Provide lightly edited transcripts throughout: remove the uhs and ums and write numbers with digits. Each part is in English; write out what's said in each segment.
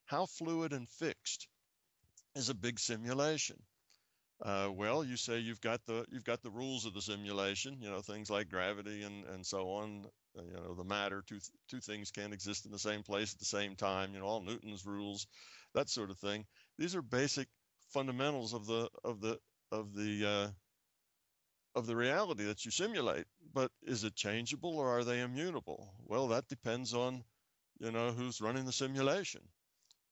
How fluid and fixed is a big simulation? Well, you say you've got the rules of the simulation, things like gravity and so on. The matter, two things can't exist in the same place at the same time. All Newton's rules, that sort of thing. These are basic fundamentals of the reality that you simulate. But is it changeable or are they immutable? Well, that depends on who's running the simulation.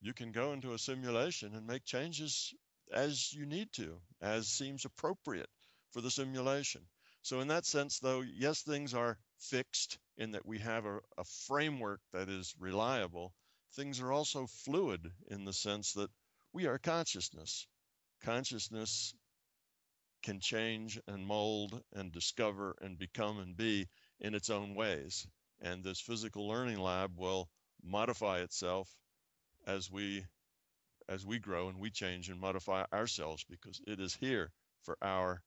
You can go into a simulation and make changes as you need to, as seems appropriate for the simulation. So in that sense, though, yes, things are fixed in that we have a framework that is reliable. Things are also fluid in the sense that we are consciousness. Consciousness can change and mold and discover and become and be in its own ways. And this physical learning lab will modify itself as we grow and we change and modify ourselves, because it is here for our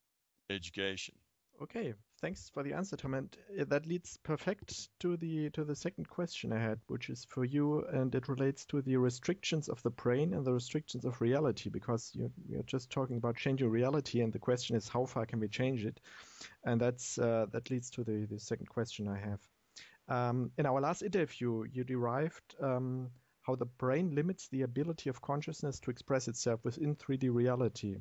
education. Okay, thanks for the answer, Tom. And that leads perfect to the second question I had, which is for you, and it relates to the restrictions of the brain and the restrictions of reality, because you're just talking about changing reality, and the question is how far can we change it? And that leads to the second question I have. In our last interview, you derived how the brain limits the ability of consciousness to express itself within 3D reality.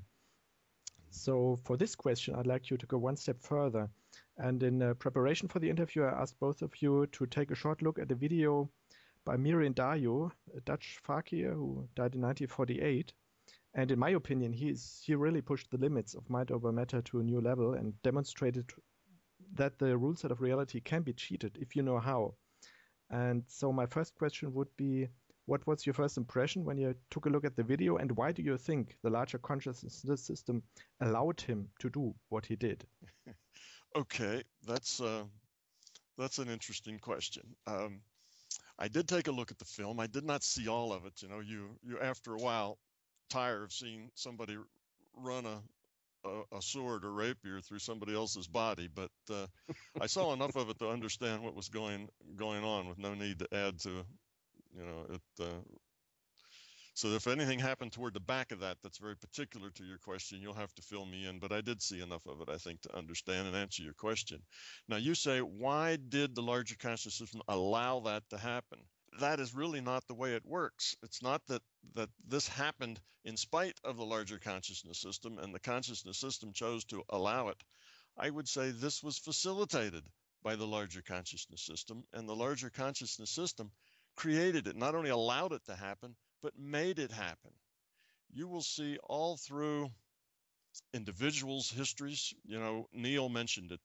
So for this question, I'd like you to go one step further. And in preparation for the interview, I asked both of you to take a short look at a video by Mirin Dajo, a Dutch fakir who died in 1948. And in my opinion, he really pushed the limits of mind over matter to a new level and demonstrated that the rule set of reality can be cheated if you know how. And so my first question would be, what was your first impression when you took a look at the video, and why do you think the larger consciousness system allowed him to do what he did? Okay, that's an interesting question. I did take a look at the film. I did not see all of it. You after a while tire of seeing somebody run a sword or rapier through somebody else's body, but I saw enough of it to understand what was going on, with no need to add to it. So if anything happened toward the back of that that's very particular to your question, you'll have to fill me in. But I did see enough of it, I think, to understand and answer your question. Now, you say, why did the larger conscious system allow that to happen? That is really not the way it works. It's not that this happened in spite of the larger consciousness system and the consciousness system chose to allow it. I would say this was facilitated by the larger consciousness system, and the larger consciousness system created it, not only allowed it to happen, but made it happen. You will see all through individuals' histories. Neil mentioned it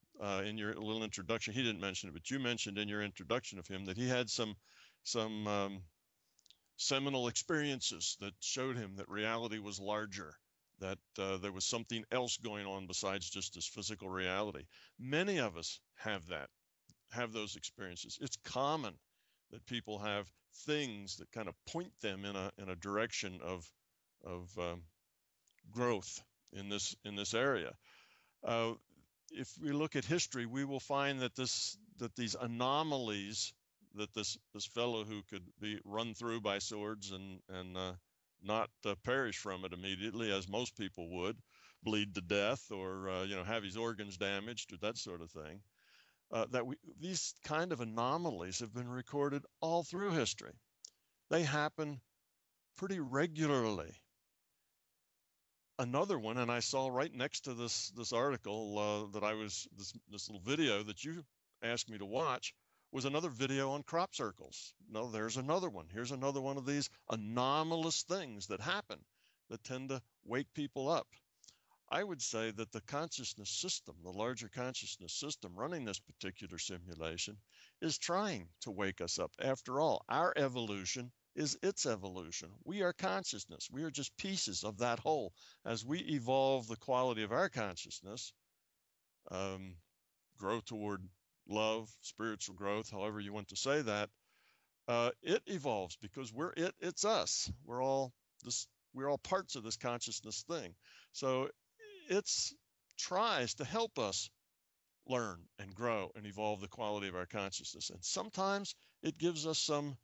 in your little introduction. He didn't mention it, but you mentioned in your introduction of him that he had some seminal experiences that showed him that reality was larger, that there was something else going on besides just this physical reality. Many of us have those experiences. It's common that people have things that kind of point them in a direction of growth in this area. If we look at history, we will find that these anomalies, that this fellow who could be run through by swords and not perish from it immediately, as most people would, bleed to death, or have his organs damaged, or that sort of thing. These kind of anomalies have been recorded all through history. They happen pretty regularly. Another one, and I saw right next to this article this little video that you asked me to watch, was another video on crop circles. No, there's another one. Here's another one of these anomalous things that happen that tend to wake people up. I would say that the consciousness system, the larger consciousness system running this particular simulation, is trying to wake us up. After all, our evolution is its evolution. We are consciousness. We are just pieces of that whole. As we evolve the quality of our consciousness, grow toward love, spiritual growth, however you want to say that, it evolves because we're it, it's us. We're all parts of this consciousness thing. So it tries to help us learn and grow and evolve the quality of our consciousness. And sometimes it gives us some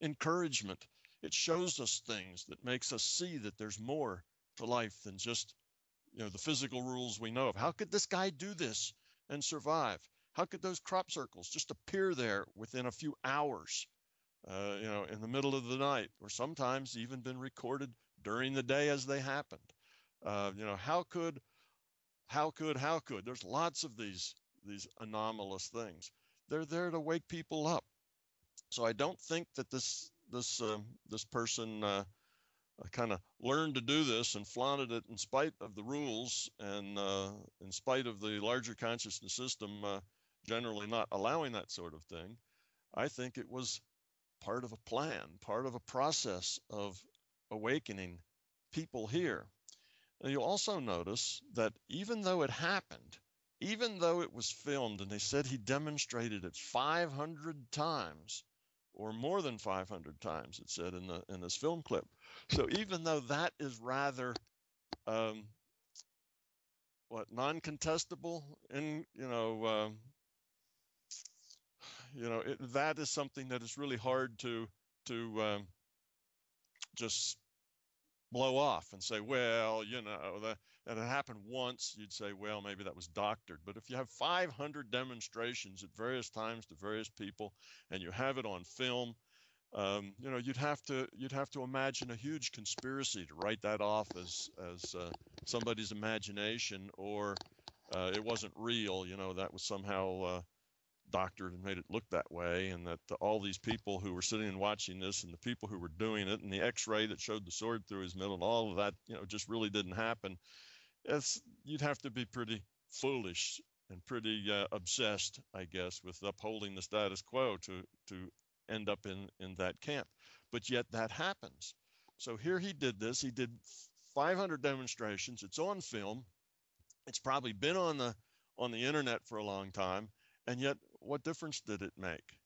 encouragement. It shows us things that makes us see that there's more to life than just, the physical rules we know of. How could this guy do this and survive? How could those crop circles just appear there within a few hours, in the middle of the night, or sometimes even been recorded during the day as they happened? How could, how could? There's lots of these anomalous things. They're there to wake people up. So I don't think that this person kind of learned to do this and flaunted it in spite of the rules and in spite of the larger consciousness system generally not allowing that sort of thing. I think it was part of a plan, part of a process of awakening people here. And you'll also notice that even though it happened, even though it was filmed and they said he demonstrated it 500 times, or more than 500 times, it said in this film clip. So even though that is rather non-contestable, and that is something that is really hard to just blow off and say, well, that it happened once. You'd say, well, maybe that was doctored. But if you have 500 demonstrations at various times to various people, and you have it on film, you'd have to imagine a huge conspiracy to write that off as somebody's imagination, or it wasn't real. That was somehow doctored and made it look that way, and that all these people who were sitting and watching this, and the people who were doing it, and the X-ray that showed the sword through his middle, and all of that, just really didn't happen. You'd have to be pretty foolish and pretty obsessed, I guess, with upholding the status quo to end up in that camp. But yet that happens. So here he did this. He did 500 demonstrations. It's on film. It's probably been on the internet for a long time. And yet, what difference did it make?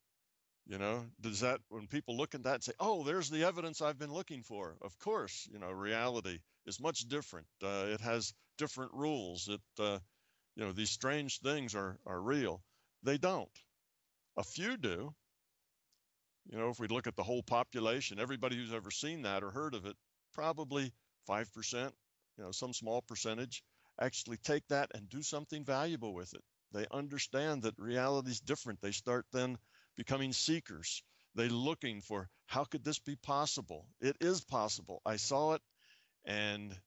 Does that, when people look at that and say, oh, there's the evidence I've been looking for? Of course, reality is much different. It has different rules. These strange things are real. They don't. A few do. If we look at the whole population, everybody who's ever seen that or heard of it, probably 5%, some small percentage, actually take that and do something valuable with it. They understand that reality is different. They start then becoming seekers. They're looking for, how could this be possible? It is possible. I saw it, and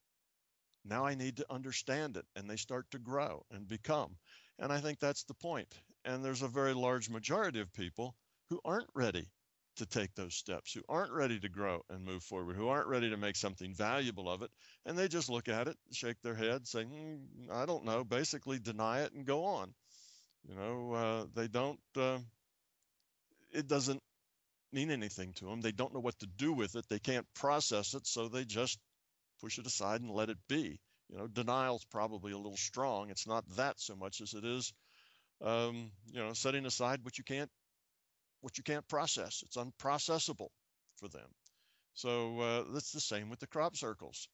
now I need to understand it. And they start to grow and become. And I think that's the point. And there's a very large majority of people who aren't ready to take those steps, who aren't ready to grow and move forward, who aren't ready to make something valuable of it. And they just look at it, shake their head, say, I don't know, basically deny it and go on. They don't, it doesn't mean anything to them. They don't know what to do with it. They can't process it, so they just push it aside and let it be. Denial's probably a little strong. It's not that so much as it is, setting aside what you can't process. It's unprocessable for them. So that's the same with the crop circles.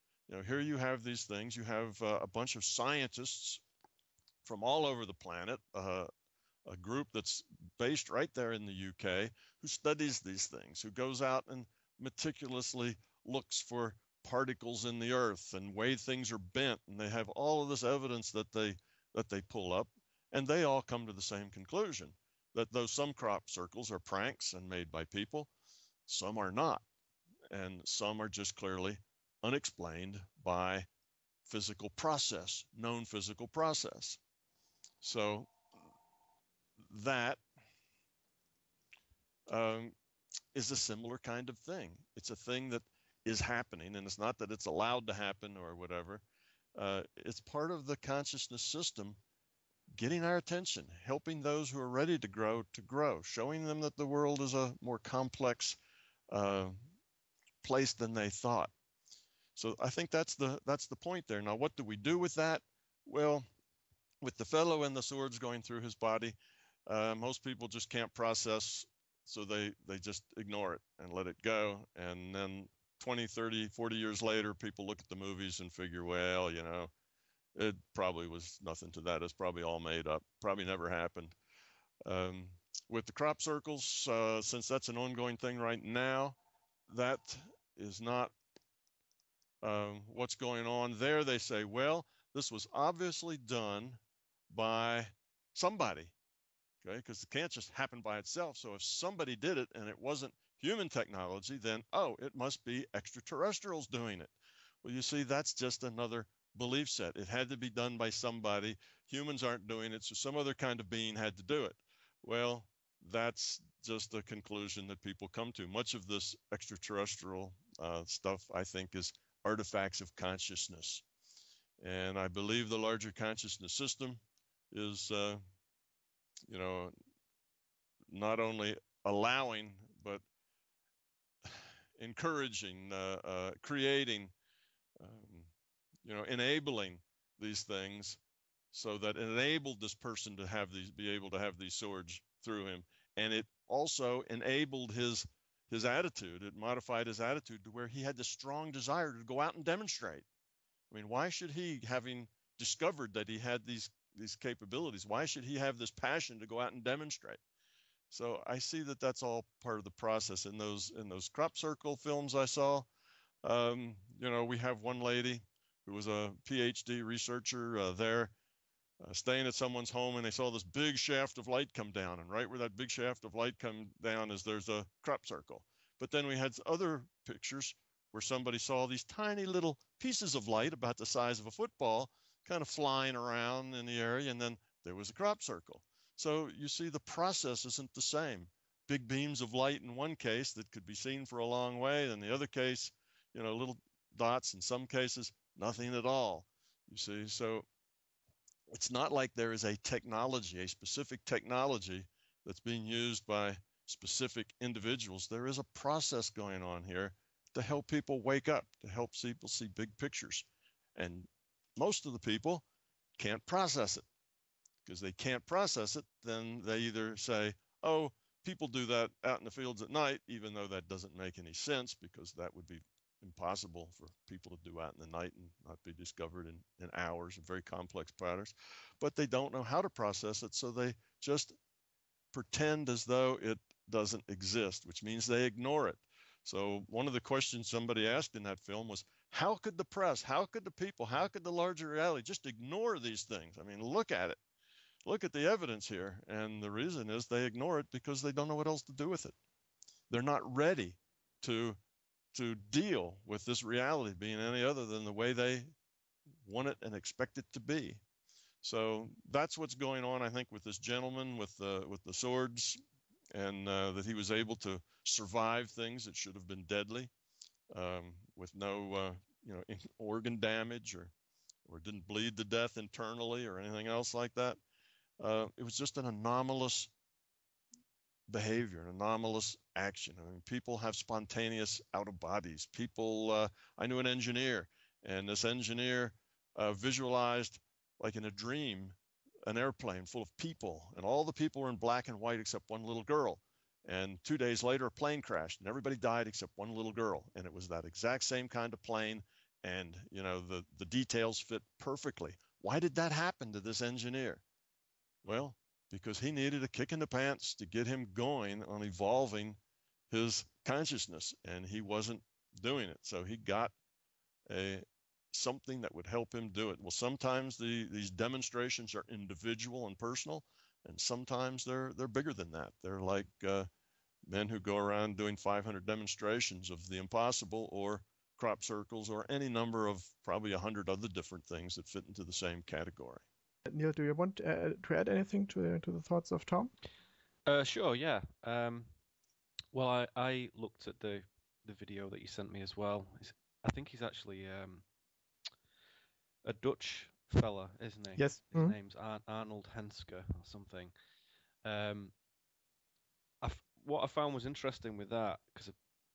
Here you have these things. You have a bunch of scientists from all over the planet, a group that's based right there in the UK, who studies these things, who goes out and meticulously looks for particles in the earth and way things are bent, and they have all of this evidence that they pull up, and they all come to the same conclusion, that though some crop circles are pranks and made by people, some are not, and some are just clearly unexplained by physical process, known physical process. So that is a similar kind of thing. It's a thing that is happening, and it's not that it's allowed to happen or whatever. It's part of the consciousness system getting our attention, helping those who are ready to grow, showing them that the world is a more complex place than they thought. So I think that's the point there. Now, what do we do with that? Well, with the fellow and the swords going through his body, most people just can't process, so they just ignore it and let it go. And then 20, 30, 40 years later, people look at the movies and figure, well, it probably was nothing to that. It's probably all made up. Probably never happened. With the crop circles, since that's an ongoing thing right now, that is not what's going on there. They say, well, this was obviously done by somebody, okay? Because it can't just happen by itself. So if somebody did it and it wasn't human technology, then, oh, it must be extraterrestrials doing it. Well, you see, that's just another belief set. It had to be done by somebody. Humans aren't doing it, so some other kind of being had to do it. Well, that's just a conclusion that people come to. Much of this extraterrestrial stuff, I think, is artifacts of consciousness. And I believe the larger consciousness system is, you know, not only allowing, but encouraging, creating, um, enabling these things so that it enabled this person to have these, be able to have these swords through him. And it also enabled his attitude. It modified his attitude to where he had the strong desire to go out and demonstrate. I mean, why should he, having discovered that he had these capabilities, why should he have this passion to go out and demonstrate? So I see that that's all part of the process in those crop circle films I saw. We have one lady who was a PhD researcher there, staying at someone's home, and they saw this big shaft of light come down, and right where that big shaft of light come down is there's a crop circle. But then we had other pictures where somebody saw these tiny little pieces of light about the size of a football kind of flying around in the area, and then there was a crop circle. So you see, the process isn't the same. Big beams of light in one case that could be seen for a long way, and the other case, little dots, in some cases nothing at all. You see, so it's not like there is a technology, a specific technology that's being used by specific individuals. There is a process going on here to help people wake up, to help people see big pictures. And most of the people can't process it. Because they can't process it, then they either say, oh, people do that out in the fields at night, even though that doesn't make any sense, because that would be impossible for people to do out in the night and not be discovered in hours of very complex patterns. But they don't know how to process it, so they just pretend as though it doesn't exist, which means they ignore it. So one of the questions somebody asked in that film was, how could the press, how could the people, how could the larger reality just ignore these things? I mean, look at it. Look at the evidence here. And the reason is they ignore it because they don't know what else to do with it. They're not ready to deal with this reality being any other than the way they want it and expect it to be. So that's what's going on, I think, with this gentleman with the swords, and that he was able to survive things that should have been deadly, with no organ damage, or didn't bleed to death internally or anything else like that. It was just an anomalous behavior, an anomalous action. I mean, people have spontaneous out of bodies. People, I knew an engineer, and this engineer visualized, like in a dream, an airplane full of people, and all the people were in black and white except one little girl. And 2 days later, a plane crashed, and everybody died except one little girl. And it was that exact same kind of plane, and the details fit perfectly. Why did that happen to this engineer? Well, because he needed a kick in the pants to get him going on evolving his consciousness, and he wasn't doing it. So he got something that would help him do it. Well, sometimes these demonstrations are individual and personal, and sometimes they're bigger than that. They're like men who go around doing 500 demonstrations of the impossible, or crop circles, or any number of probably 100 other different things that fit into the same category. Neil, do you want to add anything to the thoughts of Tom? Sure, yeah. Well, I looked at the video that you sent me as well. I think he's actually a Dutch fella, isn't he? Yes. His name's Arnold Henske or something. What I found was interesting with that, because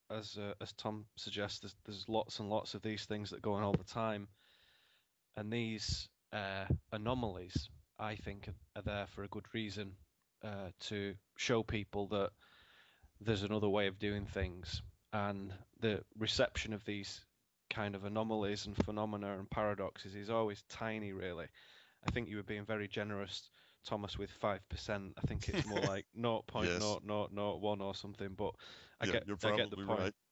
as Tom suggests, there's lots and lots of these things that go on all the time, and these anomalies, I think, are there for a good reason, to show people that there's another way of doing things, and the reception of these kind of anomalies and phenomena and paradoxes is always tiny, really. I think you were being very generous Thomas with 5%. I think it's more like Yes. 0.0001 or something. But I Yeah, get you're I get the probably point. right.